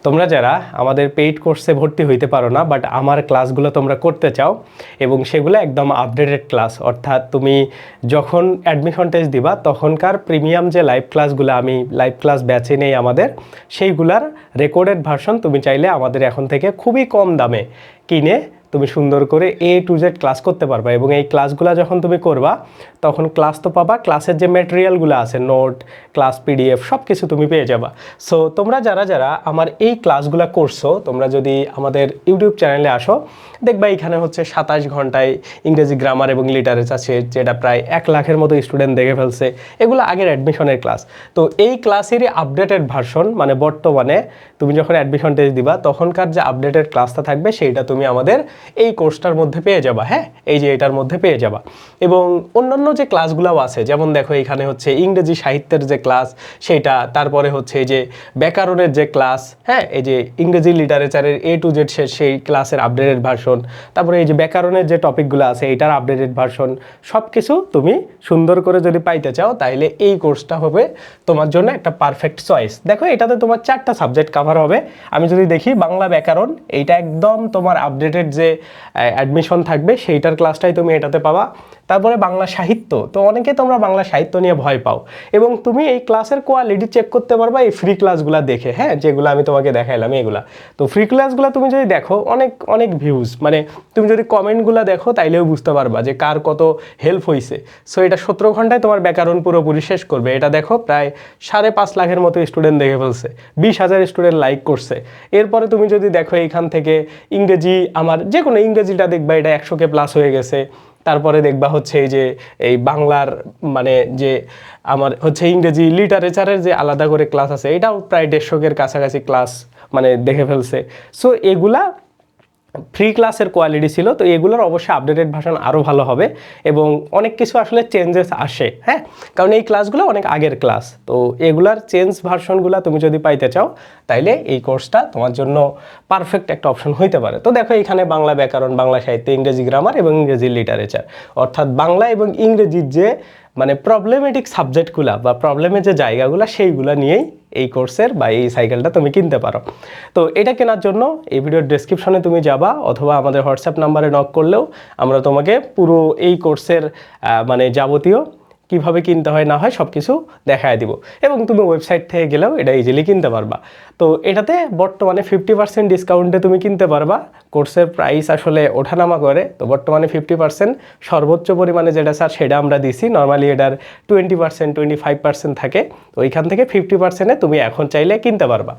তোমরা যারা আমাদের পেইড কোর্সে ভর্তি হইতে পারো না বাট আমার ক্লাসগুলো তোমরা করতে চাও এবং সেগুলো একদম আপডেটেড ক্লাস, অর্থাৎ তুমি যখন অ্যাডমিশন টেস্ট দিবা তখনকার প্রিমিয়াম যে লাইভ ক্লাসগুলো আমি লাইভ ক্লাস ব্যাচে নেই আমাদের, সেইগুলার রেকর্ডেড ভার্সন তুমি চাইলে আমাদের এখন থেকে খুবই কম দামে কিনে তুমি সুন্দর করে A to Z ক্লাস করতে পারবা। এবং এই ক্লাসগুলো যখন তুমি করবা তখন ক্লাস তো পাবা, ক্লাসের যে ম্যাটেরিয়ালগুলো আছে নোট, ক্লাস PDF সব কিছু তুমি পেয়ে যাবা। সো তোমরা যারা যারা আমার এই ক্লাসগুলো করছো, তোমরা যদি আমাদের ইউটিউব চ্যানেলে আসো দেখবা এখানে হচ্ছে 27 ঘন্টায় ইংরেজি গ্রামার এবং লিটারেচার আছে, যেটা প্রায় 1 লাখের মতো স্টুডেন্ট দেখে ফেলছে। এগুলো আগের অ্যাডমিশনের ক্লাস। তো এই ক্লাসেরই আপডেটেড ভার্সন, মানে বর্তমানে তুমি যখন অ্যাডমিশন টেস্ট দিবা তখনকার যে আপডেটেড ক্লাসটা থাকবে সেইটা তুমি আমাদের এই কোর্সটার মধ্যে পেয়ে যাবা। হ্যাঁ, এই যে এটার মধ্যে পেয়ে যাবা। এবং অন্যান্য যে ক্লাসগুলোও আছে, যেমন দেখো এখানে হচ্ছে ইংরেজি সাহিত্যের যে ক্লাস সেইটা, তারপরে হচ্ছে এই যে ব্যাকরণের যে ক্লাস, হ্যাঁ এই যে ইংরেজি লিটারেচারের A to Z সেই ক্লাসের আপডেটেড ভার্সন, তারপরে এই যে ব্যাকরণের যে টপিকগুলো আছে এইটার আপডেটেড ভার্সন, সব কিছু তুমি সুন্দর করে যদি পাইতে চাও তাইলে এই কোর্সটা হবে তোমার জন্য একটা পারফেক্ট চয়েস। দেখো এটাতে তোমার 4টা সাবজেক্ট কভার হবে। আমি যদি দেখি বাংলা ব্যাকরণ, এইটা একদম তোমার আপডেটেড যে অ্যাডমিশন থাকবে সেইটার ক্লাসটাই তুমি এটাতে পাবা। তারপরে বাংলা সাহিত্য, তো অনেকে তোমরা বাংলা সাহিত্য নিয়ে ভয় পাও এবং তুমি এই ক্লাসের কোয়ালিটি চেক করতে পারবা এই ফ্রি ক্লাসগুলো দেখে। হ্যাঁ, যেগুলো আমি তোমাকে দেখাইলাম এগুলা, তো ফ্রি ক্লাসগুলো তুমি যদি দেখো অনেক অনেক ভিউজ, মানে তুমি যদি কমেন্টগুলো দেখো তাইলেও বুঝতে পারবা যে কার কত হেল্প হয়েছে। সো এটা 17 ঘন্টায় তোমার ব্যাকরণ পুরোপুরি শেষ করবে। এটা দেখো প্রায় 5.5 লাখের মতো স্টুডেন্ট দেখে ফেলছে, 20,000 স্টুডেন্ট লাইক করছে। এরপরে তুমি যদি দেখো এইখান থেকে ইংরেজি, আমার যে কোনো ইংরেজিটা দেখবা এটা 100K প্লাস হয়ে গেছে। তারপরে দেখবা হচ্ছে এই যে এই বাংলার মানে যে আমার হচ্ছে ইংরেজি লিটারেচারের যে আলাদা করে ক্লাস আছে এটাও প্রায় 150K কাছাকাছি ক্লাস মানে দেখে ফেলছে। সো এগুলা ফ্রি ক্লাসের কোয়ালিটি ছিল, তো এগুলোর অবশ্যই আপডেটেড ভার্সন আরও ভালো হবে এবং অনেক কিছু আসলে চেঞ্জেস আসে। হ্যাঁ, কারণ এই ক্লাসগুলো অনেক আগের ক্লাস, তো এগুলার চেঞ্জ ভার্সনগুলো তুমি যদি পাইতে চাও তাইলে এই কোর্সটা তোমার জন্য পারফেক্ট একটা অপশন হইতে পারে। তো দেখো এখানে বাংলা ব্যাকরণ, বাংলা সাহিত্য, ইংরেজি গ্রামার এবং ইংরেজি লিটারেচার, অর্থাৎ বাংলা এবং ইংরেজির যে মানে প্রবলেমেটিক সাবজেক্টগুলো বা প্রবলেমের যে জায়গাগুলো সেইগুলো নিয়েই এই কোর্সের বা এই সাইকেলটা তুমি কিনতে পারো। তো এটা কেনার জন্য এই ভিডিওর ডেসক্রিপশনে তুমি যাবা অথবা আমাদের হোয়াটসঅ্যাপ নাম্বারে নক করলেও আমরা তোমাকে পুরো এই কোর্সের মানে যাবতীয় কিভাবে কিনতে হয় না হয় সব কিছু দেখায় দিব এবং তুমি ওয়েবসাইট থেকে গেলেও এটা ইজিলি কিনতে পারবা। তো এটাতে বর্তমানে 50% ডিসকাউন্টে তুমি কিনতে পারবা। কোর্সের প্রাইস আসলে ওঠানামা করে, তো বর্তমানে 50% সর্বোচ্চ পরিমাণে যেটা স্যার সেটা আমরা দিছি। নর্মালি এটার 20% 25% থাকে, তো ওইখান থেকে 50%-এ তুমি এখন চাইলে কিনতে পারবা।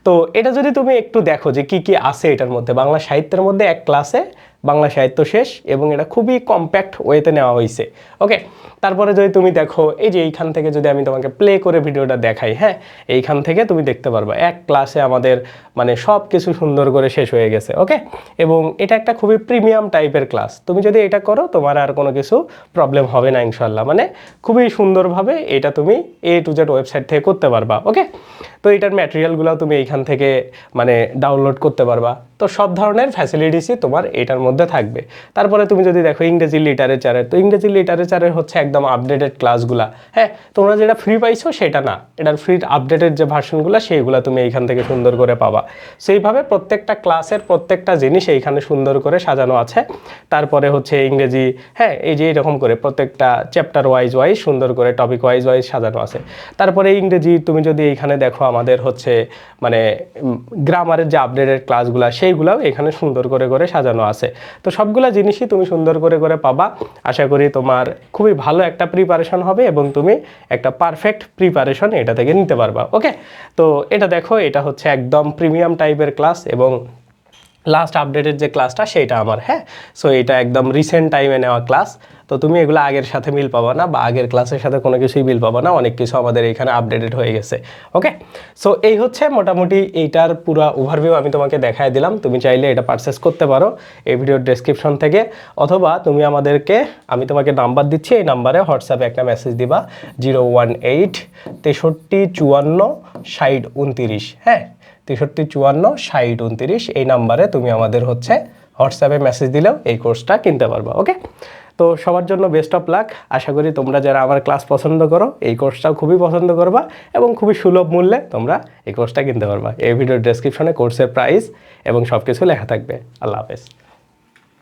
তো এটা যদি তুমি একটু দেখো যে কি কি আছে এটার মধ্যে, বাংলা সাহিত্যের মধ্যে এক ক্লাসে বাংলা সাহিত্য শেষ এবং এটা খুবই কম্প্যাক্ট ওয়েতে নেওয়া হয়েছে। ওকে, তারপরে যদি তুমি দেখো এই যে এইখান থেকে যদি আমি তোমাকে প্লে করে ভিডিওটা দেখাই, হ্যাঁ এইখান থেকে তুমি দেখতে পারবা এক ক্লাসে আমাদের মানে সব কিছু সুন্দর করে শেষ হয়ে গেছে। ওকে, এবং এটা একটা খুবই প্রিমিয়াম টাইপের ক্লাস। তুমি যদি এটা করো তোমার আর কোনো কিছু প্রবলেম হবে না ইনশাল্লাহ, মানে খুবই সুন্দরভাবে এটা তুমি A to Z ওয়েবসাইট থেকে করতে পারবা। ওকে, তো এটার ম্যাটেরিয়ালগুলো তুমি এইখান থেকে মানে ডাউনলোড করতে পারবা। তো সব ধরনের ফ্যাসিলিটিসই তোমার এটার মধ্যে থাকবে। তারপরে তুমি যদি দেখো ইংরেজি লিটারেচারের, তো ইংরেজি লিটারেচারের হচ্ছে একদম আপডেটেড ক্লাসগুলা। হ্যাঁ, তোমরা যেটা ফ্রি পাইছো সেটা না, এটার ফ্রি আপডেটেড যে ভার্সনগুলো সেইগুলো তুমি এইখান থেকে সুন্দর করে পাবা। সেইভাবে প্রত্যেকটা ক্লাসের প্রত্যেকটা জিনিস এইখানে সুন্দর করে সাজানো আছে। তারপরে হচ্ছে ইংরেজি, হ্যাঁ এই যে এরকম করে প্রত্যেকটা চ্যাপ্টার ওয়াইজ সুন্দর করে টপিক ওয়াইজ সাজানো আছে। তারপরে ইংরেজি তুমি যদি এইখানে দেখো আমাদের হচ্ছে মানে গ্রামারের যে আপডেটেড ক্লাসগুলো সেইগুলোও এখানে সুন্দর করে সাজানো আছে। তো সবগুলা জিনিসই তুমি সুন্দর করে পাবা। আশা করি তোমার খুবই ভালো একটা প্রিপারেশন হবে এবং তুমি একটা পারফেক্ট প্রিপারেশন এটা থেকে নিতে পারবা। ওকে, তো এটা দেখো এটা হচ্ছে একদম প্রিমিয়াম টাইপের ক্লাস এবং লাস্ট আপডেটেড যে ক্লাসটা সেইটা আমার। হ্যাঁ, সো এটা একদম রিসেন্ট টাইমে নেওয়া ক্লাস। তো তুমি এগুলো আগের সাথে মিল পাবা না বা আগের ক্লাসের সাথে কোনো কিছুই মিল পাবা না, অনেক কিছু আমাদের এখানে আপডেটেড হয়ে গেছে। ওকে, সো এই হচ্ছে মোটামুটি এইটার পুরো ওভারভিউ আমি তোমাকে দেখায় দিলাম। তুমি চাইলে এটা পারচেস করতে পারো এই ভিডিওর ডেসক্রিপশন থেকে, অথবা তুমি আমাদেরকে, আমি তোমাকে নাম্বার দিচ্ছি, এই নাম্বারে হোয়াটসঅ্যাপে একটা মেসেজ দিবা 018 63 54 60 29। হ্যাঁ, 63 54 60 29 এই নাম্বারে তুমি আমাদের হচ্ছে হোয়াটসঅ্যাপে মেসেজ দিলেও এই কোর্সটা কিনতে পারবা। ওকে, তো সবার জন্য বেস্ট অফ লাক। আশা করি তোমরা যারা আমার ক্লাস পছন্দ করো এই কোর্সটাও খুবই পছন্দ করবা এবং খুবই সুলভ মূল্যে তোমরা এই কোর্সটা কিনতে পারবা। এই ভিডিওর ডেসক্রিপশনে কোর্সের প্রাইস এবং সব কিছু লেখা থাকবে। আল্লাহ হাফেজ।